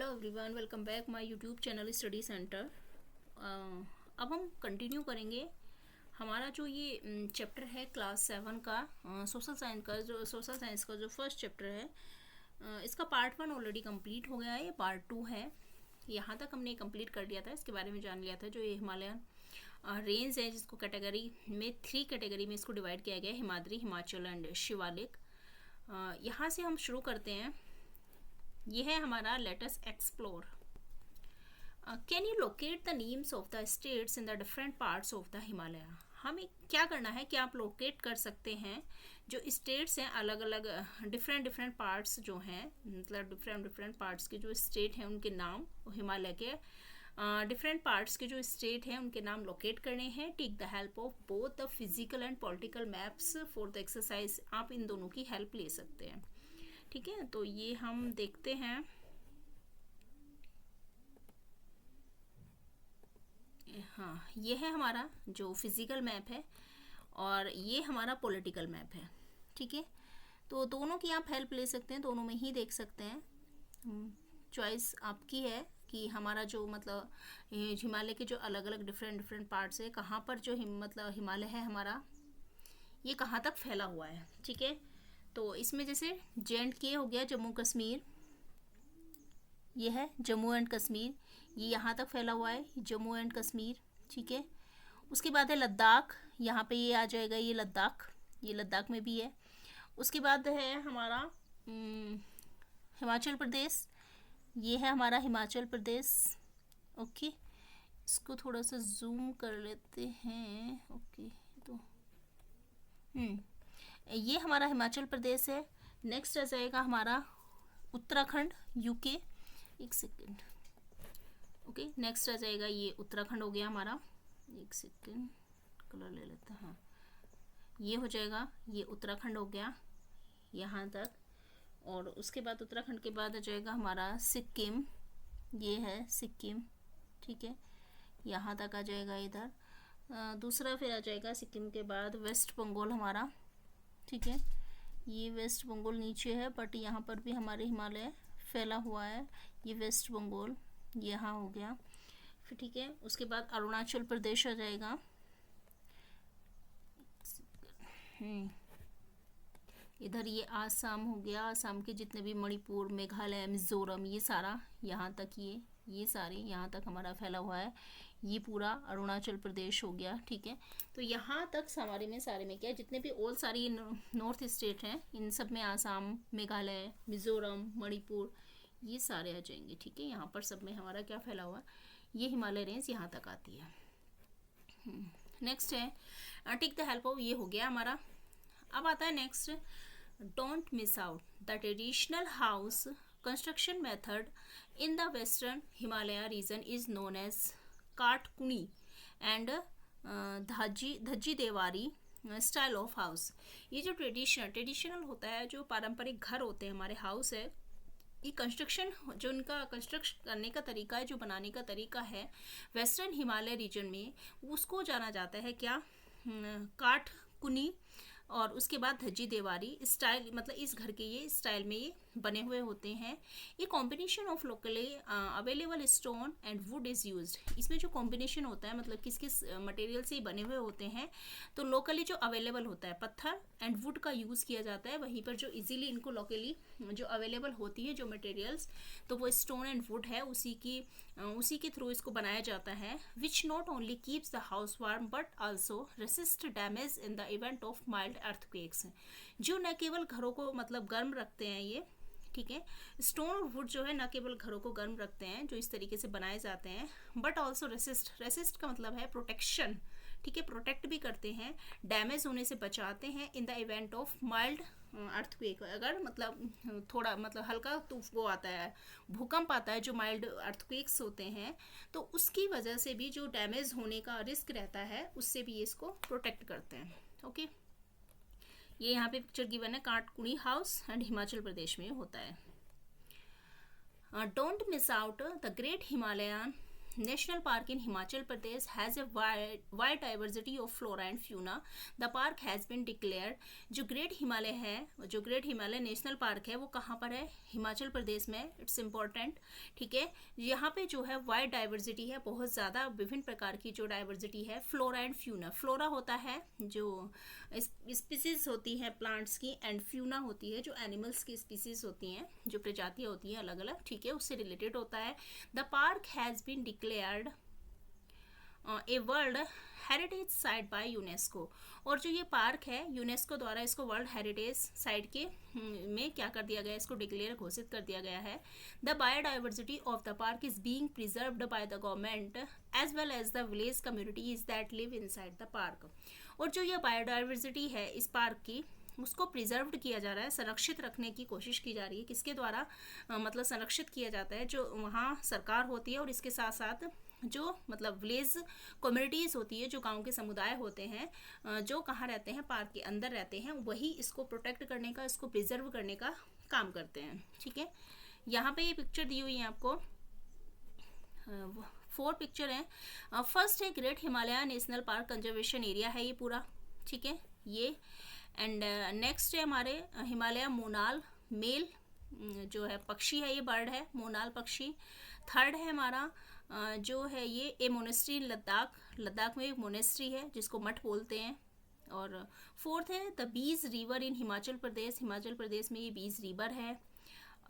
Everyone, welcome back my YouTube channel study centre. अब हम continue करेंगे हमारा जो ये चैप्टर है क्लास 7 का सोशल साइंस का जो फर्स्ट चैप्टर है। इसका पार्ट 1 ऑलरेडी कंप्लीट हो गया है, ये पार्ट 2 है। यहाँ तक हमने कंप्लीट कर लिया था, इसके बारे में जान लिया था। जो ये हिमालयन रेंज है जिसको कैटेगरी में 3 कैटेगरी में इसको डिवाइड किया गया है, हिमाद्री, हिमाचल एंड शिवालिक। यहाँ से हम शुरू करते हैं। ये है हमारा late us explore. Can you locate the names of the states in the different parts of the Himalaya. हमें क्या करना है कि आप लोकेट कर सकते हैं जो स्टेट्स हैं, अलग अलग डिफरेंट पार्ट्स जो हैं, मतलब डिफरेंट पार्ट्स के जो स्टेट हैं उनके नाम, हिमालय के डिफरेंट पार्ट्स के जो स्टेट हैं उनके नाम लोकेट करने हैं। Take the help of both the physical and political maps for the exercise. आप इन दोनों की हेल्प ले सकते हैं, ठीक है। तो ये हम देखते हैं। हाँ, ये है हमारा जो फिजिकल मैप है और ये हमारा पॉलिटिकल मैप है, ठीक है। तो दोनों की आप हेल्प ले सकते हैं, दोनों में ही देख सकते हैं। चॉइस आपकी है कि हमारा जो मतलब हिमालय के जो अलग अलग डिफरेंट पार्ट्स है, कहाँ पर जो मतलब हिमालय है हमारा, ये कहाँ तक फैला हुआ है, ठीक है। तो इसमें जैसे J&K हो गया, जम्मू कश्मीर, ये है जम्मू एंड कश्मीर, ये यहाँ तक फैला हुआ है, जम्मू एंड कश्मीर, ठीक है। उसके बाद है लद्दाख, यहाँ पे ये आ जाएगा, ये लद्दाख में भी है। उसके बाद है हमारा हिमाचल प्रदेश, ये है हमारा हिमाचल प्रदेश, ओके। इसको थोड़ा सा जूम कर लेते हैं, ओके। तो ये हमारा हिमाचल प्रदेश है। नेक्स्ट आ जाएगा हमारा उत्तराखंड, यूके, एक सेकेंड, ओके। नेक्स्ट आ जाएगा ये उत्तराखंड हो गया हमारा, एक सेकेंड कलर ले लेते हैं। हाँ, ये हो जाएगा, ये उत्तराखंड हो गया यहाँ तक। और उसके बाद उत्तराखंड के बाद आ जाएगा हमारा सिक्किम, ये है सिक्किम, ठीक है, यहाँ तक आ जाएगा इधर। दूसरा फिर आ जाएगा सिक्किम के बाद वेस्ट बंगाल हमारा, ठीक है। ये वेस्ट बंगाल नीचे है बट यहाँ पर भी हमारे हिमालय फैला हुआ है, ये वेस्ट बंगाल यहाँ हो गया, फिर ठीक है। उसके बाद अरुणाचल प्रदेश आ जाएगा, इधर ये आसाम हो गया, आसाम के जितने भी मणिपुर, मेघालय, मिजोरम, ये सारा यहाँ तक, ये सारे यहाँ तक हमारा फैला हुआ है। ये पूरा अरुणाचल प्रदेश हो गया, ठीक है। तो यहाँ तक हमारे में सारे में क्या है, जितने भी ऑल सारी नॉर्थ स्टेट हैं, इन सब में आसाम, मेघालय, मिजोरम, मणिपुर, ये सारे आ जाएंगे, ठीक है। यहाँ पर सब में हमारा क्या फैला हुआ, ये हिमालय रेंज यहाँ तक आती है। नेक्स्ट है टेक द हेल्प ऑफ, ये हो गया हमारा। अब आता है next, don't miss out the traditional house construction method in the western Himalaya region is known as Kathkuni and Dhajji Dewari style of house. ये जो ट्रेडिशनल होता है, जो पारंपरिक घर होते हैं हमारे, हाउस है, ये कंस्ट्रक्शन जो इनका कंस्ट्रक्ट करने का तरीका है, जो बनाने का तरीका है वेस्टर्न हिमालय रीजन में, उसको जाना जाता है क्या, काटकुनी। और उसके बाद धज्जी देवारी स्टाइल, मतलब इस घर के ये स्टाइल में ये बने हुए होते हैं। ये combination of locally available stone and would is used. इसमें जो कॉम्बिनेशन होता है, मतलब किस किस मटेरियल से बने हुए होते हैं, तो लोकली जो अवेलेबल होता है पत्थर एंड वुड का यूज़ किया जाता है। वहीं पर जो इजीली इनको लोकली जो अवेलेबल होती है जो मटेरियल्स, तो वो स्टोन एंड वुड है, उसी के थ्रू इसको बनाया जाता है। Which not only keeps the house warm but also resist damage in the event of mild earthquakes, जो न केवल घरों को मतलब गर्म रखते हैं ये, ठीक है। स्टोन और वुड जो है न केवल घरों को गर्म रखते हैं, जो इस तरीके से बनाए जाते हैं, बट ऑल्सो रेसिस्ट का मतलब है प्रोटेक्शन, ठीक है, प्रोटेक्ट भी करते हैं, डैमेज होने से बचाते हैं। इन the event of mild earthquake, अगर मतलब थोड़ा मतलब हल्का वो आता है, भूकंप आता है, जो माइल्ड अर्थक्वेक्स होते हैं, तो उसकी वजह से भी जो डैमेज होने का रिस्क रहता है, उससे भी ये इसको प्रोटेक्ट करते हैं, ओके। ये यहाँ पे पिक्चर गिवन है, काटकुनी हाउस एंड हिमाचल प्रदेश में होता है। Don't miss out the great Himalayan National Park in Himachal Pradesh has a wide diversity of flora and fauna. The park has been declared. जो ग्रेट हिमालय है, जो ग्रेट हिमालय नेशनल पार्क है वो कहाँ पर है? हिमाचल प्रदेश में. It's important. ठीक है, यहाँ पे जो है वाइड डाइवर्सिटी है, बहुत ज़्यादा विभिन्न प्रकार की जो डाइवर्सिटी है. Flora and fauna. फ्लोरा होता है जो स्पीसीज होती हैं प्लांट्स की, एंड फ्यूना होती है जो एनिमल्स की स्पीसीज होती हैं, जो प्रजातियाँ होती हैं अलग अलग. ठीक है, उससे रिलेटेड होता है. The park has been declared a world heritage site by UNESCO. और जो ये पार्क है यूनेस्को द्वारा इसको वर्ल्ड हेरिटेज साइट के में क्या कर दिया गया, इसको डिक्लेयर घोषित कर दिया गया है. The biodiversity of the park is being preserved by the government as well as the village communities that live inside the park. और जो ये बायोडाइवर्सिटी है इस पार्क की, उसको प्रिजर्व्ड किया जा रहा है, संरक्षित रखने की कोशिश की जा रही है. किसके द्वारा? मतलब संरक्षित किया जाता है, जो वहाँ सरकार होती है और इसके साथ साथ जो मतलब विलेज कम्युनिटीज़ होती है, जो गांव के समुदाय होते हैं, जो कहाँ रहते हैं, पार्क के अंदर रहते हैं, वही इसको प्रोटेक्ट करने का, इसको प्रिजर्व करने का काम करते हैं. ठीक है, यहाँ पे ये पिक्चर दी हुई है आपको, 4 पिक्चर हैं. फर्स्ट है great Himalaya national park conservation area है ये पूरा. ठीक है, ये एंड नेक्स्ट है हमारे हिमालय मोनाल मेल, जो है पक्षी है, ये बर्ड है मोनाल पक्षी. थर्ड है हमारा जो है ये ए मोनेस्ट्री इन लद्दाख. लद्दाख में एक मोनेस्ट्री है जिसको मठ बोलते हैं. और फोर्थ है the bees river in Himachal Pradesh. Himachal Pradesh में ये बीज रिवर है.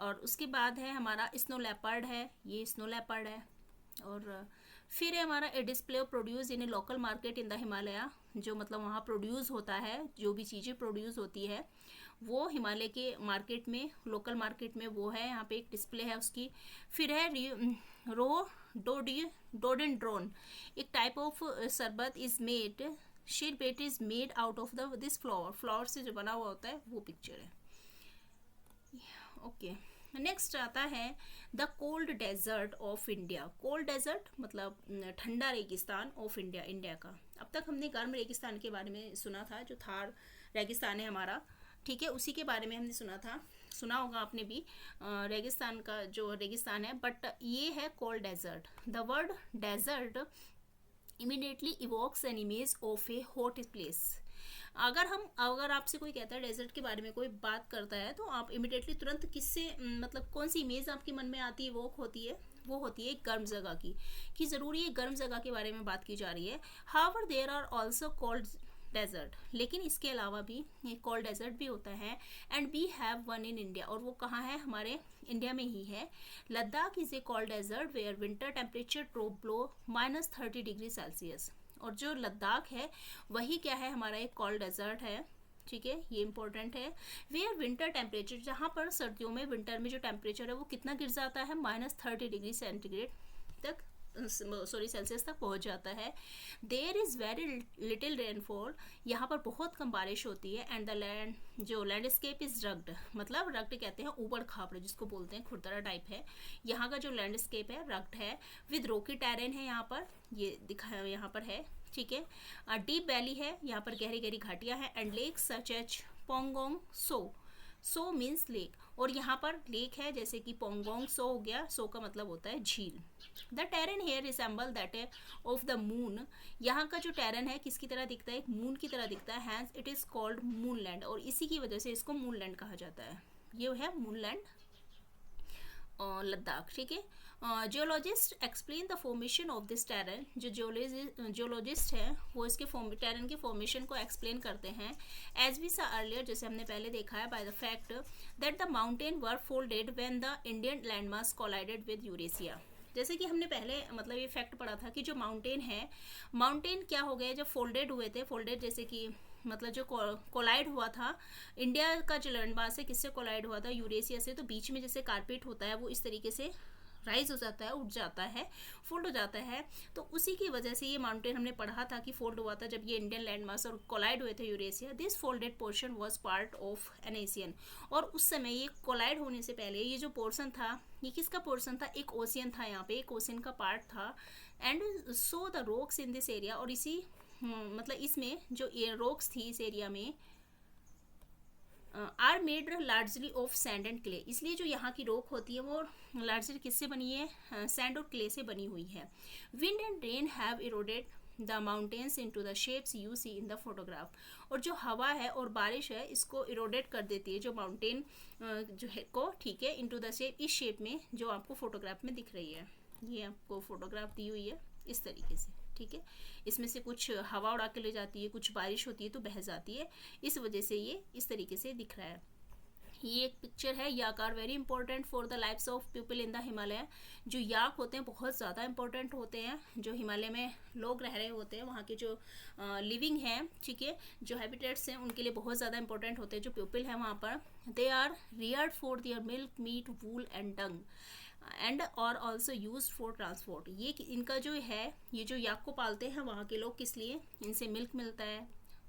और उसके बाद है हमारा स्नो लेपर्ड है, ये स्नो लेपर्ड है. और फिर है हमारा a display of produce in a local market in the Himalaya. जो मतलब वहाँ प्रोड्यूस होता है, जो भी चीज़ें प्रोड्यूस होती है वो हिमालय के मार्केट में, लोकल मार्केट में वो है. यहाँ पे एक डिस्प्ले है उसकी. फिर है रोडोडेंड्रोन, एक type of sharbat is made, sherbet is made out of the this flower. Flower से जो बना हुआ होता है वो पिक्चर है. ओके, नेक्स्ट आता है the cold desert of India. Cold desert मतलब ठंडा रेगिस्तान ऑफ इंडिया, इंडिया का. अब तक हमने गर्म रेगिस्तान के बारे में सुना था, जो थार रेगिस्तान है हमारा. ठीक है, उसी के बारे में हमने सुना होगा आपने भी, रेगिस्तान का जो रेगिस्तान है. बट ये है cold desert. The word desert immediately evokes an image of a hot place. अगर आपसे कोई कहता है डेजर्ट के बारे में, कोई बात करता है, तो आप इमिडिएटली तुरंत किससे मतलब कौन सी इमेज आपके मन में आती है, वो होती है एक गर्म जगह की, कि ज़रूरी है गर्म जगह के बारे में बात की जा रही है. However there are also cold desert, लेकिन इसके अलावा भी एक कोल्ड डेजर्ट भी होता है. And we have one in India, और वो कहाँ है? हमारे इंडिया में ही है. Ladakh is a cold desert where winter temperature drop below -30 degree Celsius. और जो लद्दाख है वही क्या है? हमारा एक कोल्ड डेजर्ट है. ठीक है, ये इंपॉर्टेंट है. वेयर विंटर टेम्परेचर, जहाँ पर सर्दियों में, विंटर में जो टेम्परेचर है वो कितना गिर जाता है? -30 डिग्री सेंटीग्रेड तक, सेल्सियस तक पहुंच जाता है. There is very little rainfall, यहाँ पर बहुत कम बारिश होती है. And the landscape is rugged, मतलब रग्ड कहते हैं ऊबड़ खाबड़, जिसको बोलते हैं खुरदरा टाइप है. यहाँ का जो लैंडस्केप है रग्ड है. विद रॉकी टेरेन है यहाँ पर, ये दिखाया यहाँ पर है. ठीक है, डीप वैली है, यहाँ पर गहरी गहरी घाटियाँ हैं. And lake such as Pangong so means lake, और यहाँ पर लेक है जैसे कि पोंगोंग सो हो गया. सो का मतलब होता है झील. The terrain here resemble that of the moon, यहाँ का जो टेरन है किसकी तरह दिखता है? एक मून की तरह दिखता है. Hence it is called moonland, और इसी की वजह से इसको मूनलैंड कहा जाता है. ये है मूनलैंड लद्दाख. ठीक है, geologist explain the formation of this terrain. जो जियोलॉजिस्ट है वो इसके टेरन के फॉर्मेशन को एक्सप्लेन करते हैं. एज वी सा अर्लियर, जैसे हमने पहले देखा है, by the fact that the mountain were folded when the Indian landmass collided with Eurasia. जैसे कि हमने पहले मतलब ये फैक्ट पढ़ा था कि जो माउंटेन क्या हो गए जब फोल्डेड हुए थे. फोल्डेड जैसे कि मतलब जो कोलाइड हुआ था, इंडिया का जो लैंडमास है किससे कोलाइड हुआ था? यूरेशिया से. तो बीच में जैसे कारपेट होता है वो इस तरीके से राइज हो जाता है, उठ जाता है, फोल्ड हो जाता है. तो उसी की वजह से ये माउंटेन हमने पढ़ा था कि फोल्ड हुआ था जब ये इंडियन लैंडमास और कोलाइड हुए थे Eurasia. This folded portion was part of N Asian, और उस समय ये कोलाइड होने से पहले ये जो पोर्शन था ये किसका पोर्शन था? एक ओशियन था, यहाँ पे एक ओशियन का पार्ट था. And so the rocks in this area, और इसी मतलब इसमें जो रॉक्स थी इस एरिया में, are made largely of sand and clay, इसलिए जो यहाँ की रॉक होती है वो लार्जली किससे बनी है, सैंड और क्ले से बनी हुई है. Wind and rain have eroded the mountains into the shapes you see in the photograph, और जो हवा है और बारिश है इसको इरोडेट कर देती है जो माउंटेन जो है को, ठीक है, इनटू द शेप, इस शेप में जो आपको फोटोग्राफ में दिख रही है. ये आपको फोटोग्राफ दी हुई है इस तरीके से, ठीक है. इसमें से कुछ हवा उड़ा के ले जाती है, कुछ बारिश होती है तो बह जाती है, इस वजह से ये इस तरीके से दिख रहा है. ये एक पिक्चर है. Yak are very important for the lifes of people in the Himalaya. जो याक होते हैं बहुत ज़्यादा इंपॉर्टेंट होते हैं, जो हिमालय में लोग रह रहे होते हैं, वहाँ के जो लिविंग हैं, ठीक है, जो हैबिटेट्स हैं, उनके लिए बहुत ज़्यादा इंपॉर्टेंट होते हैं जो पीपल हैं वहाँ पर. They are reared for their milk, meat, wool and dung and और ऑल्सो यूज फॉर ट्रांसपोर्ट. ये इनका जो है, ये जो याक को पालते हैं वहाँ के लोग, किस लिए, इनसे मिल्क मिलता है,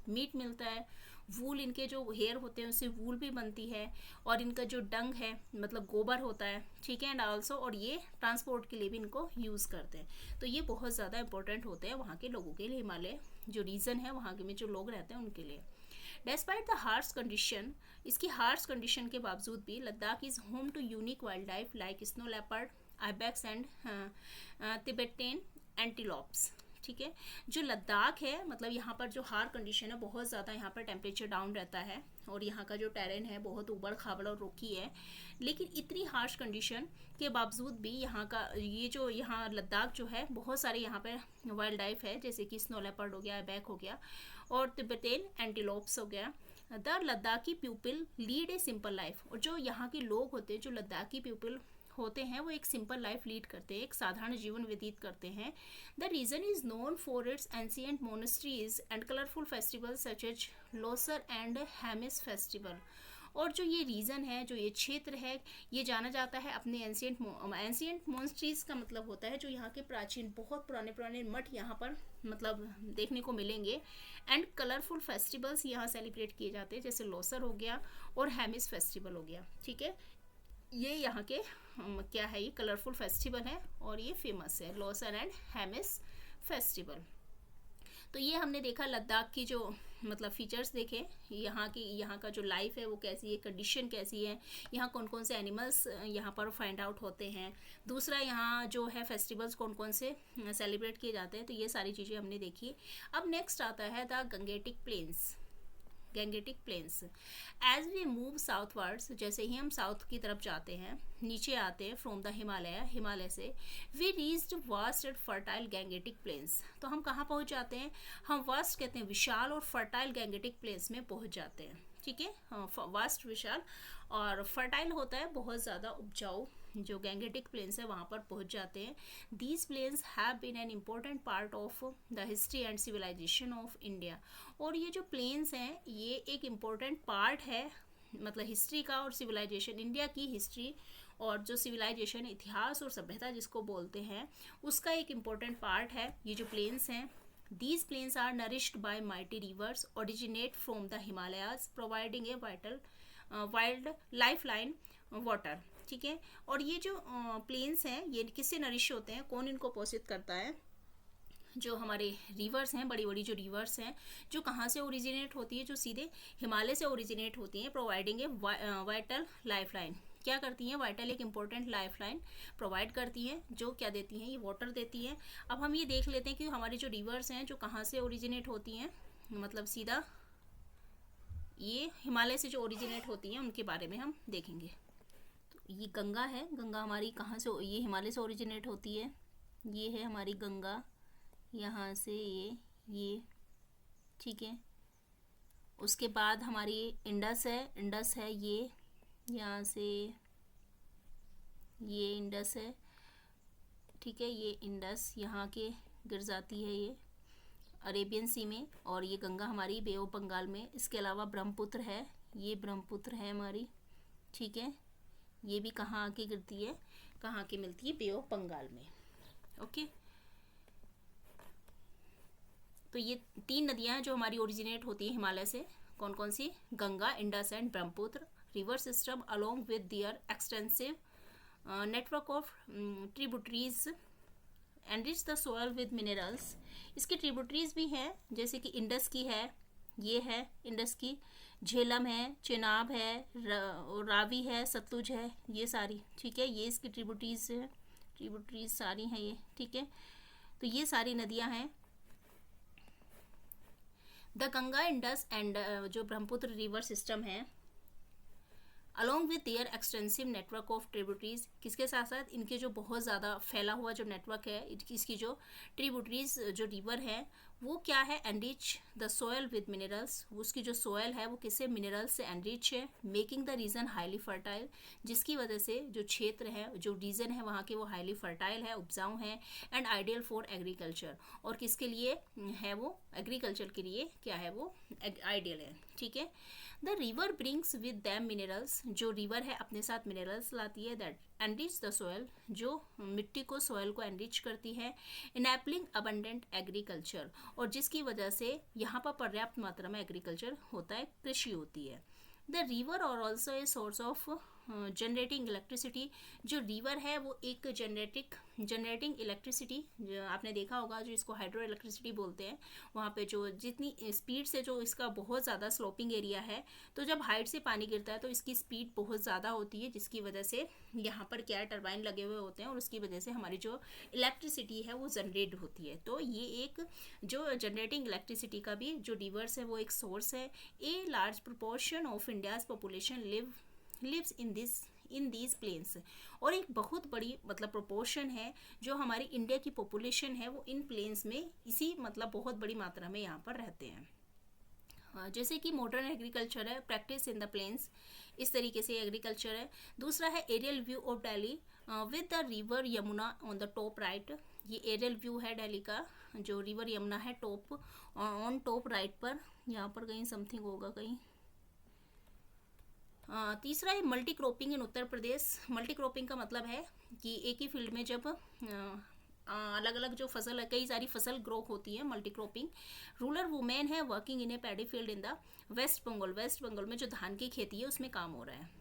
मीट मिलता है, वूल, इनके जो हेयर होते हैं उससे वूल भी बनती है, और इनका जो डंग है मतलब गोबर होता है, ठीक है, एंड आल्सो, और ये ट्रांसपोर्ट के लिए भी इनको यूज़ करते हैं. तो ये बहुत ज़्यादा इंपॉर्टेंट होते हैं वहाँ के लोगों के लिए, हिमालय जो रीजन है वहाँ के में जो लोग रहते हैं उनके लिए. डेस्पाइट द हार्श कंडीशन, इसकी हार्श कंडीशन के बावजूद भी Ladakh is home to unique wildlife like snow leopard, ibex and Tibetan antelopes, ठीक है. जो लद्दाख है मतलब यहाँ पर जो हार कंडीशन है, बहुत ज़्यादा यहाँ पर टेम्परेचर डाउन रहता है, और यहाँ का जो टेरेन है बहुत ऊबड़ खाबड़ और रोकी है, लेकिन इतनी हार्श कंडीशन के बावजूद भी यहाँ का ये जो यहाँ लद्दाख जो है, बहुत सारे यहाँ पे वाइल्ड लाइफ है, जैसे कि स्नो लेपर्ड हो गया, बैक हो गया, और तिब्बतन एंटीलोप्स हो गया. The Ladakhi people lead a simple life, और जो यहाँ के लोग होते हैं, जो लद्दाखी पीपल होते हैं, वो एक सिंपल लाइफ लीड करते हैं, एक साधारण जीवन व्यतीत करते हैं. The region is known for its ancient monasteries and colourful festivals such as Losar and Hemis festival. और जो ये रीजन है, जो ये क्षेत्र है, ये जाना जाता है अपने एंशिएंट मोनेस्ट्रीज का मतलब होता है जो यहाँ के प्राचीन बहुत पुराने पुराने मठ यहाँ पर मतलब देखने को मिलेंगे, एंड कलरफुल फेस्टिवल्स यहाँ सेलिब्रेट किए जाते हैं, जैसे लोसर हो गया और हैमिस फेस्टिवल हो गया, ठीक है. ये यहाँ के क्या है, ये कलरफुल फेस्टिवल है और ये फेमस है, लोसर एंड हैमिस फेस्टिवल. तो ये हमने देखा लद्दाख की जो मतलब फीचर्स देखे, यहाँ का जो लाइफ है वो कैसी है, कंडीशन कैसी है, यहाँ कौन कौन से एनिमल्स यहाँ पर फाइंड आउट होते हैं. दूसरा यहाँ जो है फेस्टिवल्स कौन कौन से सेलिब्रेट किए जाते हैं, तो ये सारी चीज़ें हमने देखी. अब नेक्स्ट आता है the Gangetic plains. As we move southwards, जैसे ही हम साउथ की तरफ जाते हैं, नीचे आते हैं फ्रॉम द हिमालय से, we reached vast and fertile Gangetic plains. तो हम कहाँ पहुँच जाते हैं, हम वास्ट कहते हैं विशाल, और फर्टाइल गैंगेटिक प्लेन्स में पहुँच जाते हैं, ठीक है. वास्ट विशाल, और फर्टाइल होता है बहुत ज़्यादा उपजाऊ, जो गैंगेटिक प्लेन्स है वहाँ पर पहुँच जाते हैं. These plains have been an important part of the history and civilization of India. और ये जो प्लेन्स हैं ये एक इम्पोर्टेंट पार्ट है मतलब हिस्ट्री का और सिविलाइजेशन, इंडिया की हिस्ट्री और जो सिविलाइजेशन, इतिहास और सभ्यता जिसको बोलते हैं, उसका एक इम्पोर्टेंट पार्ट है ये जो प्लेन्स हैं. These plains are nourished by mighty rivers, originate from the Himalayas, providing a vital wild lifeline water, ठीक है. और ये जो प्लेन्स हैं ये किससे नरिश होते हैं, कौन इनको पोषित करता है, जो हमारे रिवर्स हैं, बड़ी बड़ी जो रिवर्स हैं, जो कहाँ से ओरिजिनेट होती है, जो सीधे हिमालय से ओरिजिनेट होती हैं. प्रोवाइडिंग ए वाइटल लाइफलाइन, क्या करती हैं, वाइटल एक इम्पोर्टेंट लाइफलाइन प्रोवाइड करती हैं, जो क्या देती हैं, ये वाटर देती हैं. अब हम ये देख लेते हैं कि हमारी जो रिवर्स हैं जो कहाँ से ओरिजिनेट होती हैं, मतलब सीधा ये हिमालय से जो ओरिजिनेट होती हैं उनके बारे में हम देखेंगे. तो ये गंगा है, गंगा हमारी कहाँ से, ये हिमालय से ओरिजिनेट होती है, ये है हमारी गंगा, यहाँ से ये ठीक है. उसके बाद हमारी इंडस है ये, यहाँ से ये इंडस है, ठीक है. ये इंडस यहाँ के गिर जाती है ये अरेबियन सी में, और ये गंगा हमारी बे ऑफ बंगाल में. इसके अलावा ब्रह्मपुत्र है, ये ब्रह्मपुत्र है हमारी, ठीक है. ये भी कहाँ आके गिरती है, कहाँ आके मिलती है, बे ऑफ बंगाल में, ओके. तो ये 3 नदियाँ हैं जो हमारी ओरिजिनेट होती है हिमालय से, कौन कौन सी, Ganga, Indus and Brahmaputra. River system along with their extensive network of tributaries enrich the soil with minerals. इसकी ट्रिब्यूटरीज भी हैं, जैसे कि इंडस की है, ये है इंडस की, झेलम है, चेनाब है, रावी है, सतलुज है, ये सारी, ठीक है, ये इसकी ट्रिब्यूटरीज है, ट्रिब्यूटरीज सारी हैं ये, ठीक है। तो ये सारी नदियां हैं। द गंगा इंडस एंड जो ब्रह्मपुत्र रिवर सिस्टम है along with their extensive network of tributaries, किसके साथ साथ इनके जो बहुत ज़्यादा फैला हुआ जो नेटवर्क है, इसकी जो ट्रिब्यूटरीज जो रिवर है वो क्या है, enrich the soil with minerals, उसकी जो सोयल है वो किससे, मिनरल्स से एनरिच है, making the region highly fertile, जिसकी वजह से जो क्षेत्र है, जो रीजन है वहाँ के वो हाईली फर्टाइल है, उपजाऊ है, एंड आइडियल फॉर एग्रीकल्चर, और किसके लिए है वो, एग्रीकल्चर के लिए क्या है वो आइडियल है, ठीक है। The river brings with them minerals, जो रिवर है अपने साथ मिनरल्स लाती है, दैट एनरिच द सोयल, जो मिट्टी को, सोयल को एनरिच करती है, इनेबलिंग अबंडेंट एग्रीकल्चर, और जिसकी वजह से यहाँ पर पर्याप्त मात्रा में एग्रीकल्चर होता है, कृषि होती है। द रिवर और also a source of generating electricity, जो रिवर है वो एक जनरेटिंग इलेक्ट्रिसिटी, आपने देखा होगा जो इसको हाइड्रो इलेक्ट्रिसिटी बोलते हैं, वहाँ पे जो जितनी स्पीड से जो इसका बहुत ज़्यादा स्लोपिंग एरिया है, तो जब हाइट से पानी गिरता है तो इसकी स्पीड बहुत ज़्यादा होती है, जिसकी वजह से यहाँ पर क्या टरबाइन लगे हुए होते हैं, और उसकी वजह से हमारी जो इलेक्ट्रिसिटी है वो जनरेट होती है। तो ये एक जो जनरेटिंग इलेक्ट्रिसिटी का भी जो रिवर्स है वो एक सोर्स है। A large proportion of India's population lives in these plains, और एक बहुत बड़ी मतलब प्रोपोर्शन है जो हमारी इंडिया की पॉपुलेशन है वो इन प्लेन्स में इसी मतलब बहुत बड़ी मात्रा में यहाँ पर रहते हैं। जैसे कि मॉडर्न एग्रीकल्चर है, प्रैक्टिस इन द प्लेन्स, इस तरीके से एग्रीकल्चर है। दूसरा है aerial view of Delhi with the river Yamuna on the top right, ये एरियल व्यू है दिल्ली का, जो रिवर यमुना है टॉप ऑन टॉप राइट पर, यहाँ पर कहीं समथिंग होगा कहीं। तीसरा है मल्टी क्रॉपिंग इन उत्तर प्रदेश। मल्टी क्रॉपिंग का मतलब है कि एक ही फील्ड में जब अलग अलग जो फसल है, कई सारी फसल ग्रो होती है, मल्टी क्रॉपिंग। रूरल वुमेन है working in a paddy field in the West Bengal में जो धान की खेती है उसमें काम हो रहा है।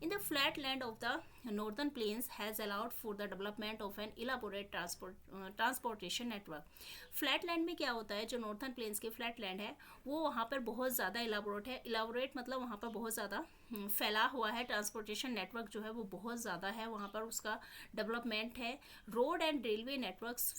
In the flat land of the northern plains has allowed for the development of an elaborate transportation network. Flat land में क्या होता है, जो नॉर्थन प्लेन्स के फ्लैट लैंड है वो वहाँ पर बहुत ज़्यादा इलाबोरेट है। इलाबोरेट मतलब वहाँ पर बहुत ज़्यादा फैला हुआ है, ट्रांसपोर्टेशन नेटवर्क जो है वो बहुत ज़्यादा है, वहाँ पर उसका डेवलपमेंट है। Road and railway networks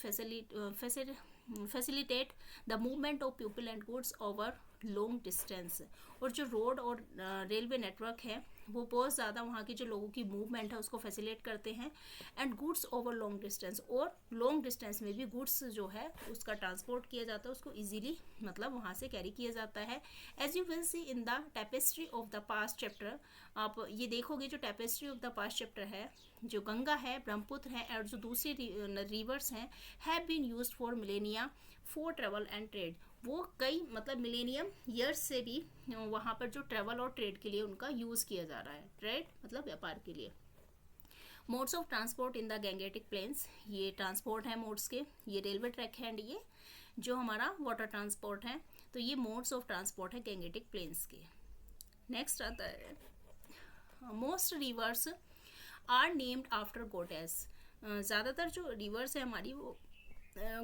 facilitate the movement of people and goods over long distance, और जो रोड और रेलवे नेटवर्क है वो बहुत ज़्यादा वहाँ की जो लोगों की मूवमेंट है उसको फैसिलिटेट करते हैं, and goods over long distance, और लॉन्ग डिस्टेंस में भी गुड्स जो है उसका ट्रांसपोर्ट किया जाता है, उसको इजीली मतलब वहाँ से कैरी किया जाता है। As you will see in the tapestry of the past chapter, आप ये देखोगे जो tapestry of the past chapter है, जो गंगा है, ब्रह्मपुत्र है, और जो दूसरी रिवर्स हैं have been used for millennia for travel and trade, वो कई मतलब मिलेनियम ईयर्स से भी वहाँ पर जो ट्रेवल और ट्रेड के लिए उनका यूज़ किया जा रहा है, ट्रेड मतलब व्यापार के लिए। Modes of transport in the Gangetic planes, ये ट्रांसपोर्ट है मोड्स के, ये रेलवे ट्रैक है, एंड ये जो हमारा वाटर ट्रांसपोर्ट है, तो ये मोड्स ऑफ ट्रांसपोर्ट है गैंगेटिक प्लेन्स के। नेक्स्ट आता है most rivers are named after goddess, ज़्यादातर जो रिवर्स है हमारी वो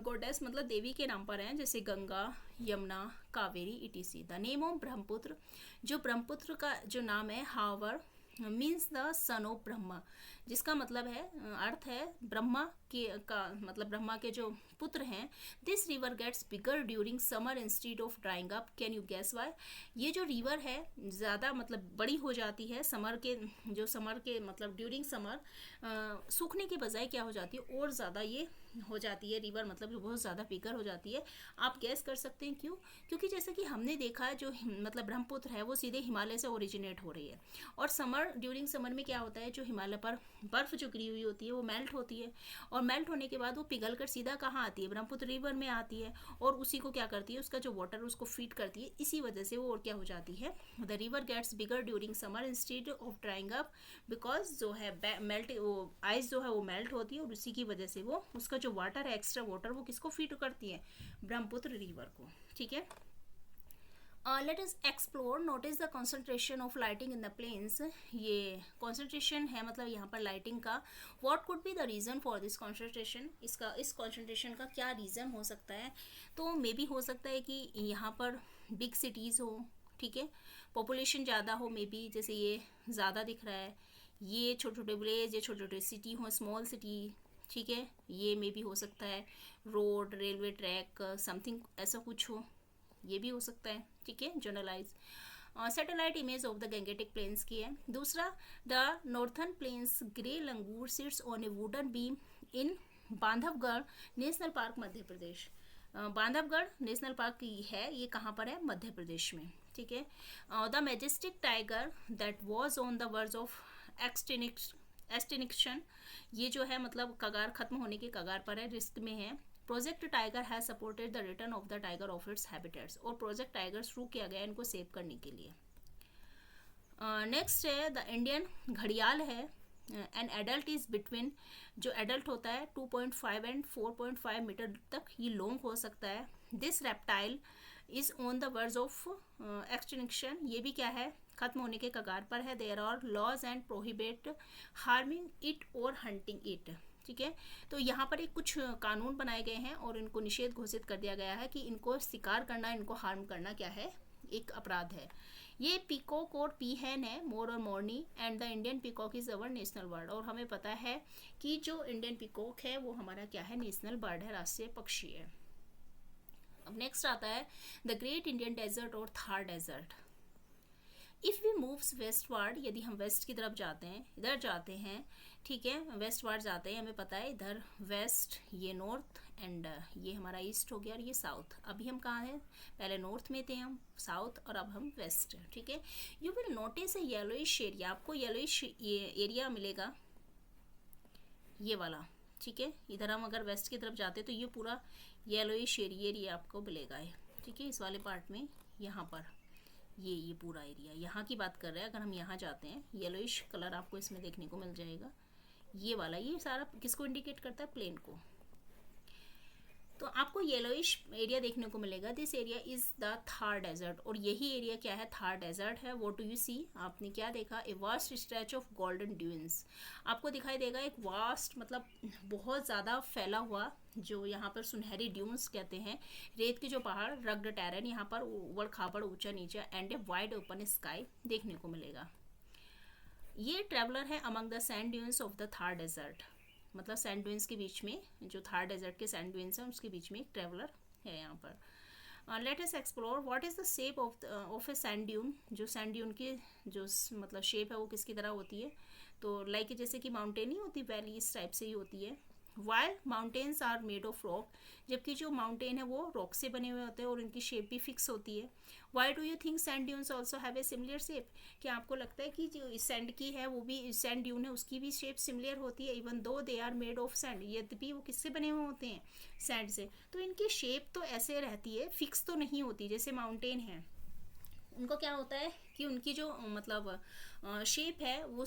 गॉडेस मतलब देवी के नाम पर हैं, जैसे Ganga, Yamuna, Kaveri, etc. The name of Brahmaputra, जो ब्रह्मपुत्र का जो नाम है हावर means the son of Brahma, जिसका मतलब है अर्थ है ब्रह्मा के का मतलब ब्रह्मा के जो पुत्र हैं। This river gets bigger during summer instead of drying up, can you guess why, ये जो रिवर है ज़्यादा मतलब बड़ी हो जाती है समर के मतलब ड्यूरिंग समर सूखने के बजाय क्या हो जाती है और ज़्यादा ये हो जाती है रिवर, मतलब बहुत ज़्यादा बिगर हो जाती है। आप गैस कर सकते हैं क्यों, क्योंकि जैसे कि हमने देखा है जो मतलब ब्रह्मपुत्र है वो सीधे हिमालय से ओरिजिनेट हो रही है, और ड्यूरिंग समर में क्या होता है, जो हिमालय पर बर्फ़ जो गिरी हुई होती है वो मेल्ट होती है, और मेल्ट होने के बाद वो पिघल कर सीधा कहाँ आती है, ब्रह्मपुत्र रिवर में आती है, और उसी को क्या करती है, उसका जो वाटर उसको फीड करती है, इसी वजह से वो और क्या हो जाती है, the river gets bigger during summer instead of drying up, because जो है मेल्ट वो आइस जो है वो मेल्ट होती है, और उसी की वजह से वो उसका जो वाटर है एक्स्ट्रा वाटर वो किसको फीड करती है, ब्रह्मपुत्र रिवर को। ठीक है, let us explore notice the concentration of lighting in the plains, ये कंसंट्रेशन है मतलब यहाँ पर लाइटिंग का। What could be the reason for this concentration, इस कंसंट्रेशन का क्या रीज़न हो सकता है, तो मे बी हो सकता है कि यहाँ पर बिग सिटीज़ हो, ठीक है, पॉपुलेशन ज़्यादा हो मे बी, जैसे ये ज़्यादा दिख रहा है, ये छोटे छोटे विलेज, ये छोटे छोटे सिटी हो, स्मॉल सिटी, ठीक है, ये मे भी हो सकता है रोड, रेलवे ट्रैक, समथिंग ऐसा कुछ हो, ये भी हो सकता है, ठीक है, generalise. Satellite image of the Gangetic plains की है। दूसरा, the northern plains grey langur sits on a wooden beam in Bandhavgarh national park, Madhya Pradesh. Bandhavgarh national park है, ये कहाँ पर है, मध्य प्रदेश में, ठीक है। The majestic tiger that was on the verge of extinction, ये जो है मतलब कगार, खत्म होने के कगार पर है, रिस्क में है। Project tiger has supported the return of the tiger of its habitats, और प्रोजेक्ट टाइगर शुरू किया गया इनको सेव करने के लिए। नेक्स्ट है द इंडियन घड़ियाल है। एन एडल्ट इज बिटवीन, जो एडल्ट होता है 2.5 एंड 4.5 मीटर तक ये लॉन्ग हो सकता है। This reptile is on the verge of extinction, ये भी क्या है, खत्म होने के कगार पर है। There are laws and prohibit harming it और हंटिंग इट, ठीक है। तो यहाँ पर एक कुछ कानून बनाए गए हैं और इनको निषेध घोषित कर दिया गया है कि इनको शिकार करना, इनको हार्म करना क्या है, एक अपराध है। ये पीकॉक और पीहेन है, मोर और मोरनी, and the Indian peacock is our national bird, और हमें पता है कि जो इंडियन पीकॉक है वो हमारा क्या है, नेशनल बर्ड है, राष्ट्रीय पक्षी है। अब नेक्स्ट आता है द ग्रेट इंडियन डेजर्ट और Thar desert. If we moves westward, यदि हम वेस्ट की तरफ जाते हैं, इधर जाते हैं, ठीक है, वेस्टवर्ड जाते हैं, हमें पता है इधर वेस्ट, ये नॉर्थ, एंड ये हमारा ईस्ट हो गया और ये साउथ। अभी हम कहाँ हैं, पहले नॉर्थ में थे हम, साउथ, और अब हम वेस्ट, ठीक है। You will notice A yellowish area, आपको येलोइश एरिया मिलेगा, ये वाला, ठीक है। इधर हम अगर वेस्ट की तरफ जाते हैं तो ये पूरा येलोइश एरिया आपको मिलेगा, ठीक है, इस वाले पार्ट में, यहाँ पर ये पूरा एरिया, यहाँ की बात कर रहे हैं। अगर हम यहाँ जाते हैं, येलोइश कलर आपको इसमें देखने को मिल जाएगा, ये वाला, ये सारा किसको इंडिकेट करता है, प्लेन को। तो आपको येलोइश एरिया देखने को मिलेगा। This area is the Thar desert, और यही एरिया क्या है, थार डेजर्ट है। व्हाट डू यू सी, आपने क्या देखा, a vast stretch of golden dunes, आपको दिखाई देगा एक वास्ट, मतलब बहुत ज़्यादा फैला हुआ, जो यहाँ पर सुनहरी ड्यून्स कहते हैं, रेत के जो पहाड़, रग्ड टेरेन, यहाँ पर उबड़ खाबड़, ऊंचा नीचा, and a wide open sky देखने को मिलेगा। ये ट्रेवलर है among the sand dunes of the Thar desert, मतलब सैंड ड्यून्स के बीच में, जो थार डेजर्ट के सैंड ड्यून्स हैं उसके बीच में एक ट्रेवलर है यहाँ पर। Let us explore what is the shape of a sand dune, जो सैंड ड्यून की जो मतलब शेप है वो किसकी तरह होती है, तो लाइक जैसे कि माउंटेन ही होती, वैली, इस टाइप से ही होती है। While mountains are made of rock, जबकि जो माउंटेन है वो रॉक से बने हुए होते हैं और इनकी शेप भी फिक्स होती है। Why do you think sand dunes also have a similar shape, क्या आपको लगता है कि जो सैंड की है वो भी, सैंड ड्यून है उसकी भी शेप सिमिलर होती है, even though they are made of sand, यद्यपि वो किससे बने हुए होते हैं, सैंड से, तो इनकी शेप तो ऐसे रहती है, फिक्स तो नहीं होती। जैसे माउंटेन है, उनको क्या होता है कि उनकी जो मतलब शेप है वो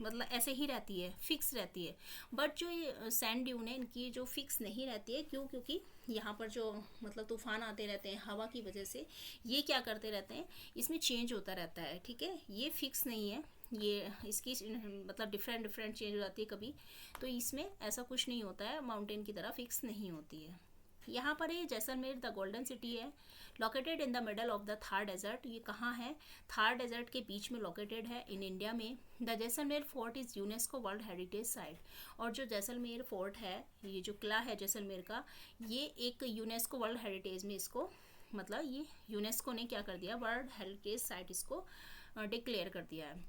मतलब ऐसे ही रहती है, फिक्स रहती है। बट जो ये सैंड ड्यून है, इनकी जो फिक्स नहीं रहती है, क्यों, क्योंकि यहाँ पर जो मतलब तूफान आते रहते हैं हवा की वजह से, ये क्या करते रहते हैं, इसमें चेंज होता रहता है, ठीक है, ये फिक्स नहीं है, ये इसकी मतलब डिफरेंट चेंज हो जाती है कभी, तो इसमें ऐसा कुछ नहीं होता है, माउंटेन की तरह फिक्स नहीं होती है। यहाँ पर ये जैसलमेर द गोल्डन सिटी है, located in the middle of the Thar desert, ये कहाँ है, थार डेजर्ट के बीच में लोकेटेड है, इन इंडिया में। The Jaisalmer fort is UNESCO world heritage site, और जो जैसलमेर फोर्ट है, ये जो किला है जैसलमेर का, ये एक यूनेस्को वर्ल्ड हेरिटेज में इसको, मतलब ये यूनेस्को ने क्या कर दिया, वर्ल्ड हेरिटेज साइट इसको डिक्लेयर कर दिया है।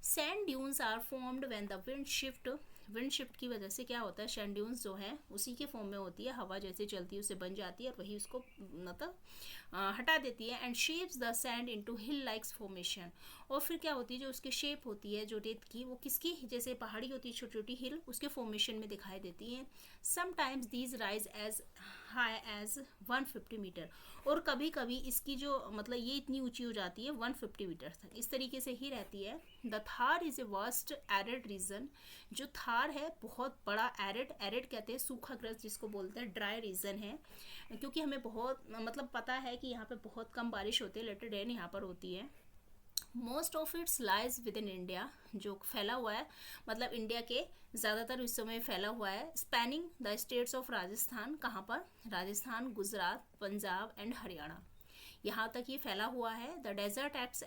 Sand dunes are formed when the wind shift की वजह से क्या होता है, सैंड ड्यून्स जो है उसी के फॉर्म में होती है, हवा जैसे चलती है उससे बन जाती है और वही उसको मतलब हटा देती है, and shapes the sand into hill likes formation, और फिर क्या होती है, जो उसकी शेप होती है जो रेत की, वो किसकी, जैसे पहाड़ी होती है छोटी छोटी हिल, उसके फॉर्मेशन में दिखाई देती है। Sometimes these rise as high as 150 metre, और कभी कभी इसकी जो मतलब ये इतनी ऊंची हो जाती है 150 मीटर तक, इस तरीके से ही रहती है। The Thar is a vast arid region, जो थार है बहुत बड़ा एरिड कहते हैं सूखाग्रस्त जिसको बोलते हैं, ड्राई रीजन है, क्योंकि हमें बहुत मतलब पता है कि यहाँ पे बहुत कम बारिश होती है, लिटिल रेन यहाँ पर होती है। Most of its lies with in India, जो फैला हुआ है मतलब इंडिया के ज़्यादातर हिस्सों में फैला हुआ है। Spanning the states of Rajasthan, कहाँ पर, राजस्थान, गुजरात, पंजाब एंड हरियाणा, यहाँ तक ये फैला हुआ है। The desert acts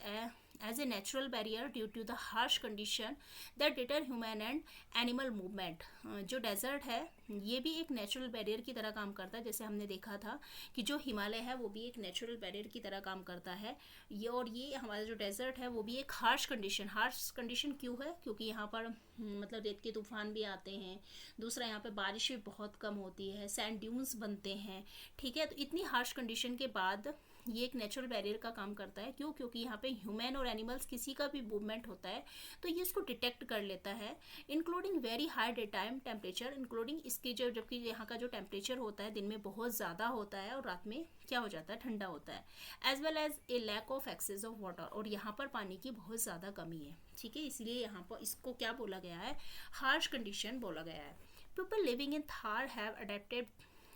as a natural barrier due to the harsh condition that deter human and animal movement। जो डेजर्ट है ये भी एक नेचुरल बैरियर की तरह काम करता है, जैसे हमने देखा था कि जो हिमालय है वो भी एक नेचुरल बैरियर की तरह काम करता है। ये हमारा जो डेजर्ट है वो भी एक हार्श कंडीशन क्यों है, क्योंकि यहाँ पर मतलब रेत के तूफान भी आते हैं, दूसरा यहाँ पे बारिश भी बहुत कम होती है, सैंड ड्यून्स बनते हैं, ठीक है। तो इतनी हार्श कंडीशन के बाद ये एक नेचुरल बैरियर का काम करता है। क्यों? क्योंकि यहाँ पे ह्यूमन और एनिमल्स किसी का भी मूवमेंट होता है तो ये इसको डिटेक्ट कर लेता है, including very high day time temperature, including इसकी जबकि यहाँ का जो टेम्परेचर होता है दिन में बहुत ज़्यादा होता है और रात में क्या हो जाता है, ठंडा होता है, as well as a lack of access of water, और यहाँ पर पानी की बहुत ज़्यादा कमी है, ठीक है। इसलिए यहाँ पर इसको क्या बोला गया है, हार्श कंडीशन बोला गया है। People living in Thar have adapted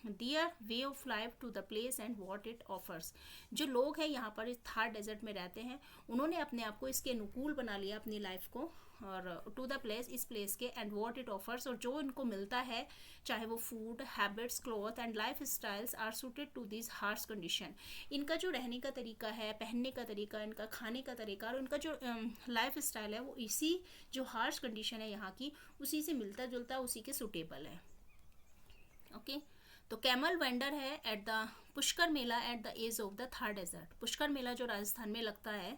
their way of life to the place and what it offers. जो लोग हैं यहाँ पर इस थार डेजर्ट में रहते हैं उन्होंने अपने आप को इसके अनुकूल बना लिया अपनी लाइफ को, और टू द प्लेस, इस प्लेस के, एंड वॉट इट ऑफर्स, और जो इनको मिलता है चाहे वो food, habits, cloth and life styles are suited to this harsh condition. इनका जो रहने का तरीका है, पहनने का तरीका, इनका खाने का तरीका और इनका जो लाइफ स्टाइल है वो इसी जो हार्श कंडीशन है यहाँ की उसी से मिलता जुलता, उसी के सूटेबल है, ओके। तो कैमल वेंडर है at the Pushkar Mela at the edge of the Thar desert. Pushkar Mela जो राजस्थान में लगता है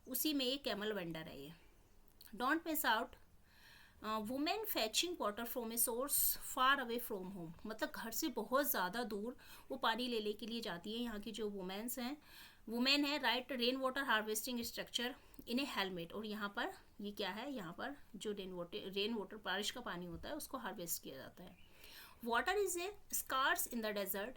उसी में ये कैमल वेंडर है ये। Don't miss out women फैचिंग water from a source far away from home, मतलब घर से बहुत ज़्यादा दूर वो पानी लेने के लिए जाती है। यहाँ की जो वुमेन है right rain water harvesting structure in A helmet, और यहाँ पर ये क्या है, यहाँ पर जो रेन वाटर बारिश का पानी होता है उसको हार्वेस्ट किया जाता है। Water is a scarce in the desert,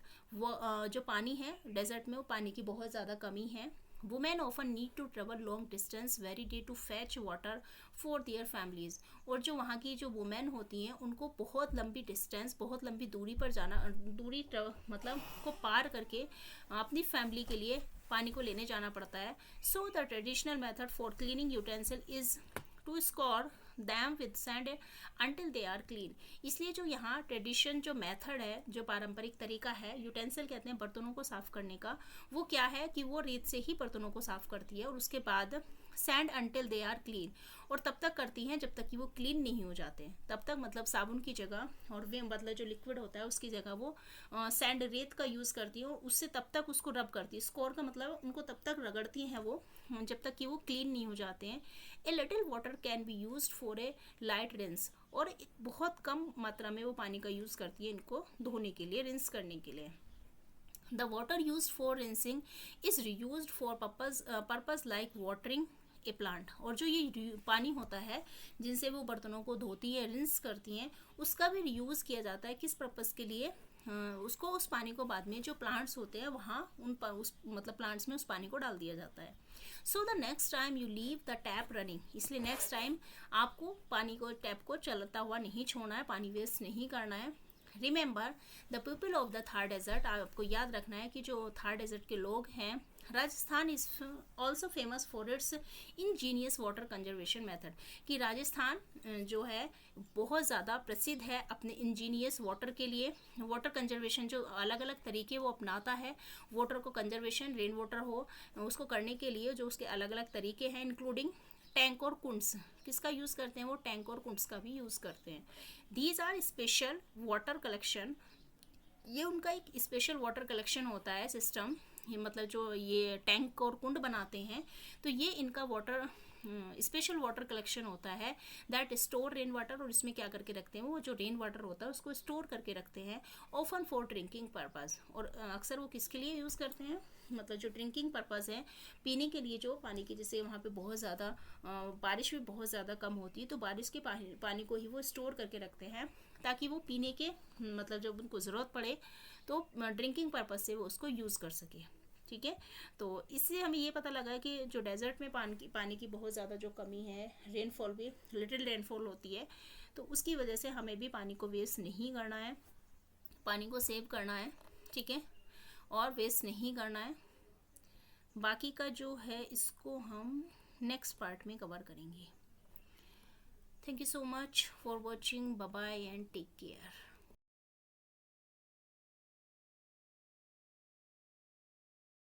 जो पानी है डेजर्ट में वो पानी की बहुत ज़्यादा कमी है। Women often need to travel long distance very day to fetch water for their families, और जो वहाँ की जो वुमेन होती हैं उनको बहुत लंबी डिस्टेंस, बहुत लंबी दूरी पर जाना, मतलब को पार करके अपनी फैमिली के लिए पानी को लेने जाना पड़ता है। So the traditional method for cleaning utensil is to scour them with sand until they are clean. इसलिए जो यहाँ ट्रेडिशन जो मेथड है, जो पारंपरिक तरीका है, यूटेंसिल कहते हैं बर्तनों को साफ करने का, वो क्या है कि वो रेत से ही बर्तनों को साफ करती है और उसके बाद sand until they are clean, और तब तक करती हैं जब तक कि वो क्लीन नहीं हो जाते, तब तक मतलब साबुन की जगह और वे मतलब जो लिक्विड होता है उसकी जगह वो सैंड रेत का यूज़ करती है और उससे तब तक उसको रब करती है। स्कोर का मतलब उनको तब तक रगड़ती हैं वो जब तक कि वो क्लीन नहीं हो जाते हैं। A little water can be used for a light rinse, और बहुत कम मात्रा में वो पानी का यूज़ करती है इनको धोने के लिए, रिंस करने के लिए। The water use for rinsing is reused for purpose like watering A plant, और जो ये पानी होता है जिनसे वो बर्तनों को धोती है, रिंस करती हैं, उसका भी रीयूज़ किया जाता है। किस पर्पज़ के लिए? उसको उस पानी को बाद में जो प्लांट्स होते हैं वहाँ उस मतलब प्लांट्स में उस पानी को डाल दिया जाता है। So the next time you leave the tap running, इसलिए नेक्स्ट टाइम आपको पानी को टैप को चलता हुआ नहीं छोड़ना है, पानी वेस्ट नहीं करना है। Remember the people of the Thar desert, आपको याद रखना है कि जो थार डेजर्ट के लोग हैं, Rajasthan is also famous for its Angénieux water conservation method, कि राजस्थान जो है बहुत ज़्यादा प्रसिद्ध है अपने इंजीनियस वाटर के लिए। वाटर कंजर्वेशन जो अलग अलग तरीके वो अपनाता है, वाटर को कंजर्वेशन, रेन वाटर हो उसको करने के लिए जो उसके अलग अलग तरीके हैं, इंक्लूडिंग टैंक और कुंड्स। किसका यूज़ करते हैं वो? टैंक और कुंड्स का भी यूज़ करते हैं। These are special water collection, ये उनका एक स्पेशल वाटर कलेक्शन होता है सिस्टम, ये मतलब जो ये टैंक और कुंड बनाते हैं तो ये इनका वाटर स्पेशल वाटर कलेक्शन होता है दैट स्टोर रेन वाटर, और इसमें क्या करके रखते हैं वो जो रेन वाटर होता है उसको स्टोर करके रखते हैं, ऑफन फॉर ड्रिंकिंग पर्पज़। और अक्सर वो किसके लिए यूज़ करते हैं? मतलब जो ड्रिंकिंग पर्पज़ है, पीने के लिए, जो पानी की, जैसे वहाँ पे बहुत ज़्यादा बारिश भी बहुत ज़्यादा कम होती है तो बारिश के पानी को ही वो स्टोर करके रखते हैं ताकि वो पीने के मतलब जब उनको ज़रूरत पड़े तो ड्रिंकिंग पर्पज़ से वो उसको यूज़ कर सके, ठीक है। तो इससे हमें ये पता लगा कि जो डेजर्ट में पानी की बहुत ज़्यादा जो कमी है, रेनफॉल भी लिटिल रेनफॉल होती है, तो उसकी वजह से हमें भी पानी को वेस्ट नहीं करना है, पानी को सेव करना है, ठीक है, और वेस्ट नहीं करना है। बाकी का जो है इसको हम नेक्स्ट पार्ट में कवर करेंगे। Thank you so much for watching, bye bye and take care.